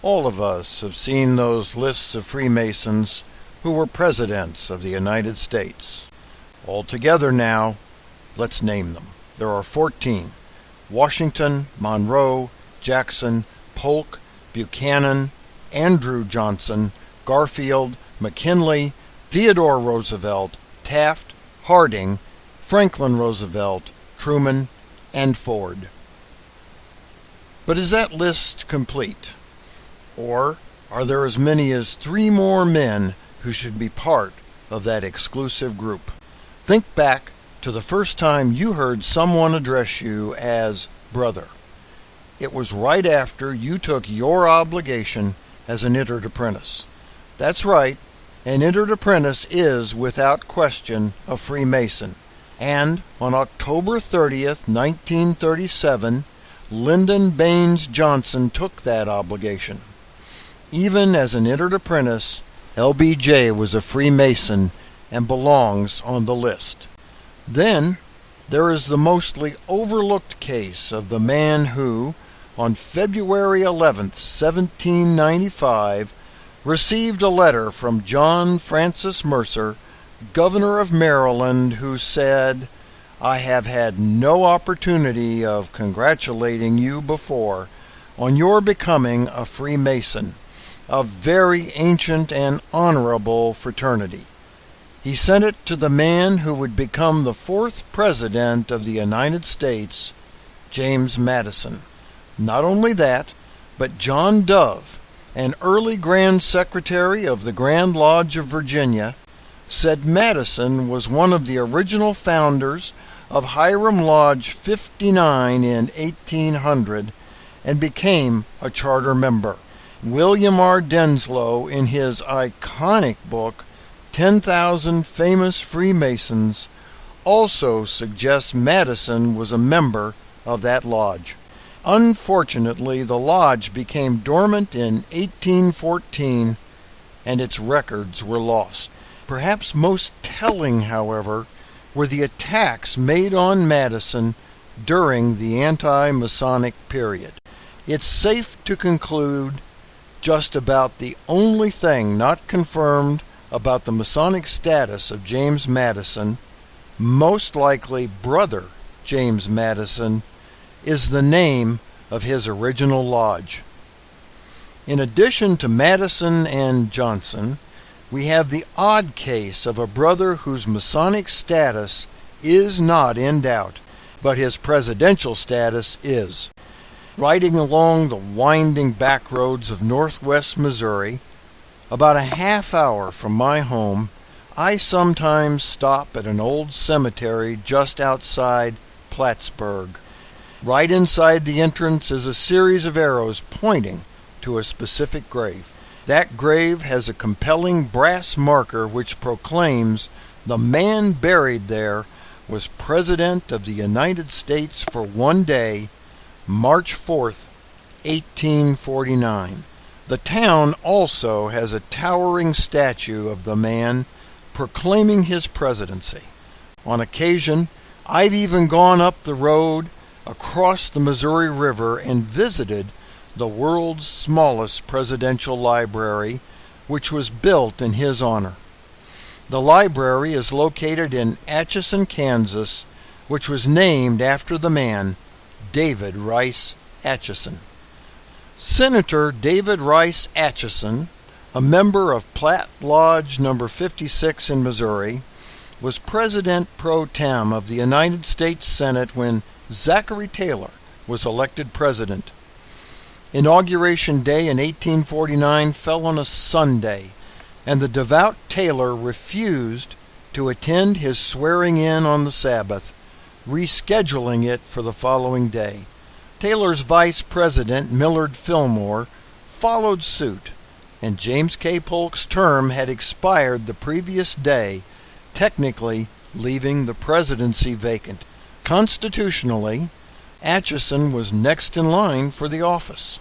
All of us have seen those lists of Freemasons who were presidents of the United States. Altogether now, let's name them. There are 14. Washington, Monroe, Jackson, Polk, Buchanan, Andrew Johnson, Garfield, McKinley, Theodore Roosevelt, Taft, Harding, Franklin Roosevelt, Truman, and Ford. But is that list complete? Or are there as many as 3 more men who should be part of that exclusive group? Think back to the first time you heard someone address you as brother. It was right after you took your obligation as an entered apprentice. That's right, an entered apprentice is, without question, a Freemason. And on October 30th, 1937, Lyndon Baines Johnson took that obligation. Even as an entered apprentice, LBJ was a Freemason and belongs on the list. Then there is the mostly overlooked case of the man who, on February 11th, 1795, received a letter from John Francis Mercer, Governor of Maryland, who said, "I have had no opportunity of congratulating you before on your becoming a Freemason, a very ancient and honorable fraternity." He sent it to the man who would become the 4th President of the United States, James Madison. Not only that, but John Dove, an early Grand Secretary of the Grand Lodge of Virginia, said Madison was one of the original founders of Hiram Lodge 59 in 1800 and became a charter member. William R. Denslow, in his iconic book 10,000 Famous Freemasons, also suggests Madison was a member of that lodge. Unfortunately, the lodge became dormant in 1814 and its records were lost. Perhaps most telling, however, were the attacks made on Madison during the anti-Masonic period. It's safe to conclude just about the only thing not confirmed about the Masonic status of James Madison, most likely brother James Madison, is the name of his original lodge. In addition to Madison and Johnson, we have the odd case of a brother whose Masonic status is not in doubt, but his presidential status is. Riding along the winding back roads of northwest Missouri, about a half hour from my home, I sometimes stop at an old cemetery just outside Plattsburgh. Right inside the entrance is a series of arrows pointing to a specific grave. That grave has a compelling brass marker which proclaims the man buried there was President of the United States for one day, March 4th, 1849. The town also has a towering statue of the man proclaiming his presidency. On occasion, I've even gone up the road across the Missouri River and visited the world's smallest presidential library, which was built in his honor. The library is located in Atchison, Kansas, which was named after the man, David Rice Atchison. Senator David Rice Atchison, a member of Platt Lodge No. 56 in Missouri, was President pro tem of the United States Senate when Zachary Taylor was elected president. Inauguration Day in 1849 fell on a Sunday, and the devout Taylor refused to attend his swearing-in on the Sabbath, rescheduling it for the following day. Taylor's vice president, Millard Fillmore, followed suit, and James K. Polk's term had expired the previous day, technically leaving the presidency vacant. Constitutionally, Atchison was next in line for the office.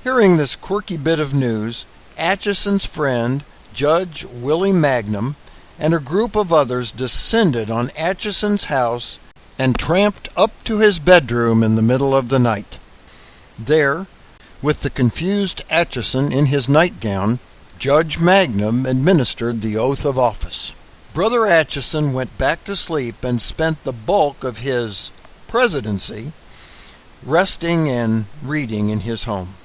Hearing this quirky bit of news, Atchison's friend, Judge Willie Magnum, and a group of others descended on Atchison's house and tramped up to his bedroom in the middle of the night. There, With the confused Atchison in his nightgown, Judge Magnum administered the oath of office. Brother Atchison went back to sleep and spent the bulk of his presidency resting and reading in his home.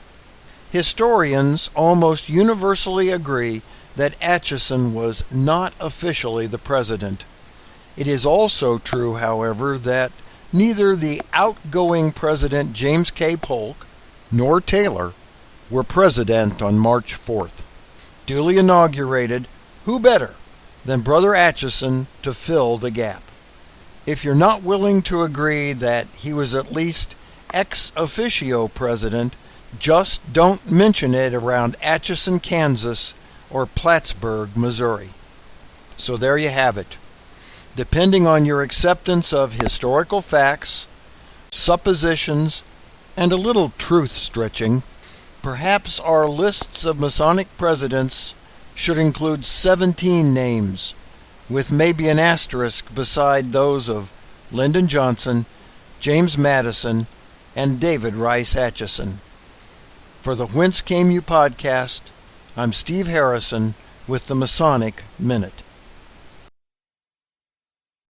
Historians almost universally agree that Atchison was not officially the president. It is also true, however, that neither the outgoing President James K. Polk nor Taylor were president on March 4th. Duly inaugurated, who better than Brother Atchison to fill the gap? If you're not willing to agree that he was at least ex officio president, just don't mention it around Atchison, Kansas, or Plattsburgh, Missouri. So there you have it. Depending on your acceptance of historical facts, suppositions, and a little truth-stretching, perhaps our lists of Masonic presidents should include 17 names, with maybe an asterisk beside those of Lyndon Johnson, James Madison, and David Rice Atchison. For the Whence Came You podcast, I'm Steve Harrison with the Masonic Minute.